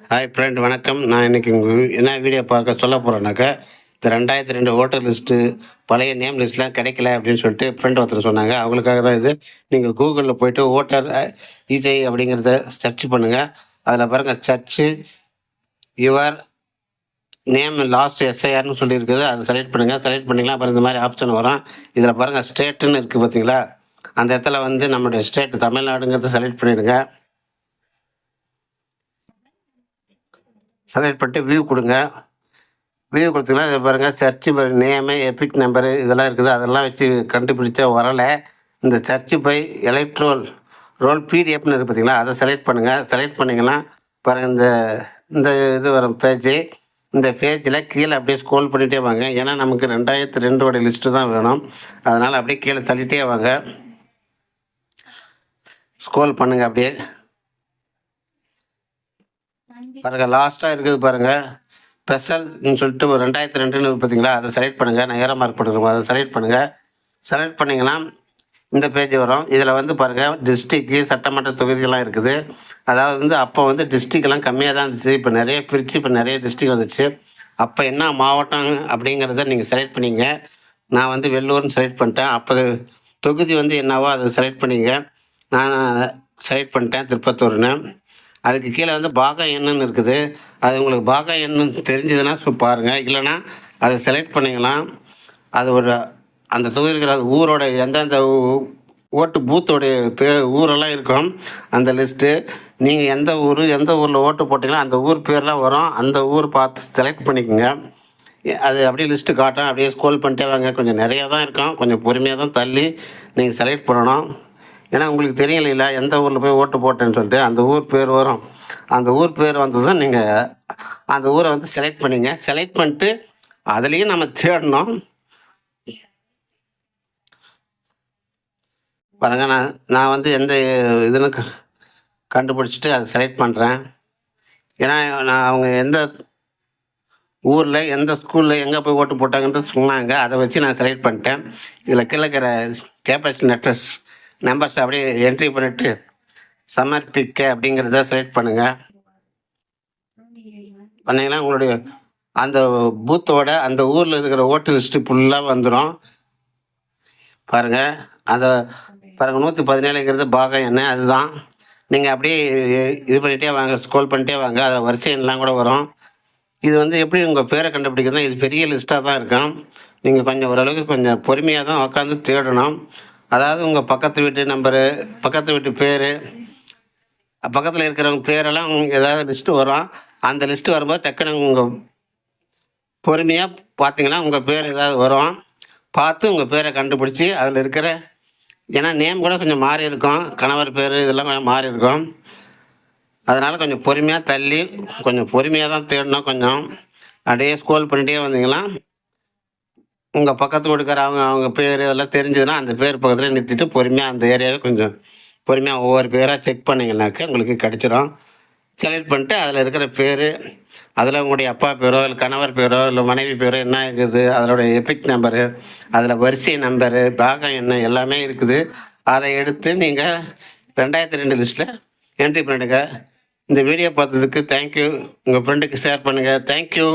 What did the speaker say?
Hi friend வணக்கம். நான் இன்னைக்கு என்ன வீடியோ பார்க்க சொல்ல போகிறேன்னாக்கா, இந்த 2002 ஓட்டர் லிஸ்ட்டு பழைய நேம் லிஸ்ட்லாம் கிடைக்கல அப்படின்னு சொல்லிட்டு ஃப்ரெண்ட் ஒருத்தர் சொன்னாங்க. அவங்களுக்காக தான் இது. நீங்கள் கூகுளில் போயிட்டு ஓட்டர் இசை அப்படிங்கிறத சர்ச் பண்ணுங்கள். அதில் பாருங்கள் சர்ச்சு யுவர் நேம் லாஸ்ட் எஸ்ஐஆர்னு சொல்லியிருக்குது. அதை செலக்ட் பண்ணுங்கள். செலக்ட் பண்ணிங்கன்னா அப்புறம் இந்த மாதிரி ஆப்ஷன் வரும். இதில் பாருங்கள் ஸ்டேட்டுன்னு இருக்குது பார்த்தீங்களா, அந்த இடத்துல வந்து நம்மளுடைய ஸ்டேட் தமிழ்நாடுங்கிறத செலக்ட் பண்ணிவிடுங்க. செலக்ட் பண்ணிட்டு வியூ கொடுங்க. வியூ கொடுத்தீங்கன்னா இதை பாருங்கள் search by name EPIC number இதெல்லாம் இருக்குது. அதெல்லாம் வச்சு கண்டுபிடிச்சா வரலை. இந்த சர்ச்சு பை எலக்ட்ரோல் ரோல் பிடிஎஃப்னு இருக்குது பார்த்தீங்களா, அதை செலக்ட் பண்ணுங்கள். செலக்ட் பண்ணிங்கன்னா பாருங்கள் இந்த இந்த இது வரும் பேஜ். இந்த பேஜில் கீழே அப்படியே ஸ்க்ரோல் பண்ணிகிட்டே வாங்க. ஏன்னா நமக்கு 2002 லிஸ்ட்டு தான் வேணும். அதனால் அப்படியே கீழே தள்ளிகிட்டே வாங்க. ஸ்க்ரோல் பண்ணுங்கள் அப்படியே. பாருங்கள் லாஸ்ட்டாக இருக்குது பாருங்கள் ஸ்பெஷல்னு சொல்லிட்டு ஒரு 2002 பார்த்தீங்களா, அதை செலக்ட் பண்ணுங்கள். நான் ஏரோ மார்க் போட்டுருக்கோம், அதை செலக்ட் பண்ணுங்கள். செலக்ட் பண்ணிங்கன்னா இந்த பேஜ் வரும். இதில் வந்து பாருங்கள் டிஸ்ட்ரிக்கு சட்டமன்ற தொகுதிகள்லாம் இருக்குது. அதாவது வந்து அப்போ வந்து டிஸ்ட்ரிக்ட்லாம் கம்மியாக தான் இருந்துச்சு. இப்போ நிறைய பிரித்து இப்போ நிறைய டிஸ்ட்ரிக் வந்துச்சு. அப்போ என்ன மாவட்டம் அப்படிங்கிறத நீங்கள் செலக்ட் பண்ணிங்க. நான் வந்து வெள்ளூர்னு செலக்ட் பண்ணிட்டேன். அப்போ தொகுதி வந்து என்னவோ அதை செலக்ட் பண்ணிங்க. நான் செலக்ட் பண்ணிட்டேன் திருப்பத்தூர்னு. அதுக்கு கீழே வந்து பாகம் என்னன்னு இருக்குது. அது உங்களுக்கு பாகம் என்னன்னு தெரிஞ்சதுன்னா பாருங்கள். இல்லைன்னா அதை செலக்ட் பண்ணிக்கலாம். அது ஒரு அந்த தொகுதியில் இருக்கிற ஊரோட எந்தெந்த ஓட்டு பூத்தோடைய ஊரெல்லாம் இருக்கும் அந்த லிஸ்ட்டு. நீங்கள் எந்த ஊரில் ஓட்டு போட்டிங்களோ அந்த ஊர் பேர்லாம் வரும். அந்த ஊர் பார்த்து செலக்ட் பண்ணிக்கோங்க. அது அப்படியே லிஸ்ட்டு காட்டும். அப்படியே ஸ்க்ரோல் பண்ணிட்டே வாங்க. கொஞ்சம் நிறையா தான் இருக்கும். கொஞ்சம் பொறுமையாக தான் தள்ளி நீங்கள் செலக்ட் பண்ணணும். ஏன்னா உங்களுக்கு தெரியலைல்ல எந்த ஊரில் போய் ஓட்டு போட்டேன்னு சொல்லிட்டு அந்த ஊர் பேர் வரும். அந்த ஊர் பேர் வந்ததும் நீங்கள் அந்த ஊரை வந்து செலக்ட் பண்ணிங்க. செலக்ட் பண்ணிட்டு அதுலேயும் நம்ம தேடணும். பாருங்க, நான் வந்து எந்த இதுன்னு கண்டுபிடிச்சிட்டு அதை செலக்ட் பண்ணுறேன். ஏன்னா நான் அவங்க எந்த ஊரில் எந்த ஸ்கூலில் எங்கே போய் ஓட்டு போட்டாங்கன்றது சொன்னாங்க. அதை வச்சு நான் செலக்ட் பண்ணிட்டேன். இதில் கீழே இருக்கிற கேபிட்டல் லெட்டர்ஸ் நம்பர்ஸ் அப்படியே என்ட்ரி பண்ணிவிட்டு சமர்ப்பிக்க அப்படிங்கிறத செலக்ட் பண்ணுங்கள். பண்ணிங்கன்னா உங்களுடைய அந்த பூத்தோட அந்த ஊரில் இருக்கிற ஓட்டு லிஸ்ட்டு ஃபுல்லாக வந்துடும். பாருங்கள் அதை பாருங்கள் 117ங்கிறது பாகம் என்ன அதுதான். நீங்கள் அப்படியே இது பண்ணிகிட்டே வாங்க, ஸ்க்ரோல் பண்ணிட்டே வாங்க. அதில் வரிசை எண்ணெலாம் கூட வரும். இது வந்து எப்படி உங்கள் பேரை கண்டுபிடிக்கிறதுனா இது பெரிய லிஸ்ட்டாக தான் இருக்கும். நீங்கள் கொஞ்சம் ஓரளவுக்கு கொஞ்சம் பொறுமையாக தான் உட்காந்து தேடணும். அதாவது உங்கள் பக்கத்து வீட்டு நம்பரு, பக்கத்து வீட்டு பேர், பக்கத்தில் இருக்கிறவங்க பேரெல்லாம் ஏதாவது லிஸ்ட்டு வரும். அந்த லிஸ்ட்டு வரும்போது டக்குனு உங்கள் பொறுமையாக பார்த்தீங்கன்னா உங்கள் பேர் ஏதாவது வரும். பார்த்து உங்கள் பேரை கண்டுபிடிச்சி அதில் இருக்கிற ஏன்னா நேம் கூட கொஞ்சம் மாறி இருக்கும். கணவர் பேர் இதெல்லாம் கொஞ்சம் மாறி இருக்கும். அதனால் கொஞ்சம் பொறுமையாக தள்ளி கொஞ்சம் பொறுமையாக தான் தேடணும். கொஞ்சம் அப்படியே ஸ்க்ரோல் பண்ணிகிட்டே வந்தீங்கன்னா உங்கள் பக்கத்து வீட்டுக்கார அவங்க பேர் இதெல்லாம் தெரிஞ்சதுன்னா அந்த பேர் பக்கத்தில் நிறுத்திட்டு பொறுமையாக அந்த ஏரியாவை கொஞ்சம் பொறுமையாக ஒவ்வொரு பேராக செக் பண்ணிங்கனாக்க உங்களுக்கு கிடச்சிரும். செலக்ட் பண்ணிட்டு அதில் இருக்கிற பேர், அதில் உங்களுடைய அப்பா பேரோ இல்லை கணவர் பேரோ இல்லை மனைவி பேரோ என்ன இருக்குது, அதோடைய எபிக் நம்பரு, அதில் வரிசை நம்பரு, பாகம் என்ன எல்லாமே இருக்குது. அதை எடுத்து நீங்கள் 2002 லிஸ்ட்டில் என்ட்ரி பண்ணிடுங்க. இந்த வீடியோ பார்த்ததுக்கு தேங்க்யூ. உங்கள் ஃப்ரெண்டுக்கு ஷேர் பண்ணுங்கள். தேங்க்யூ.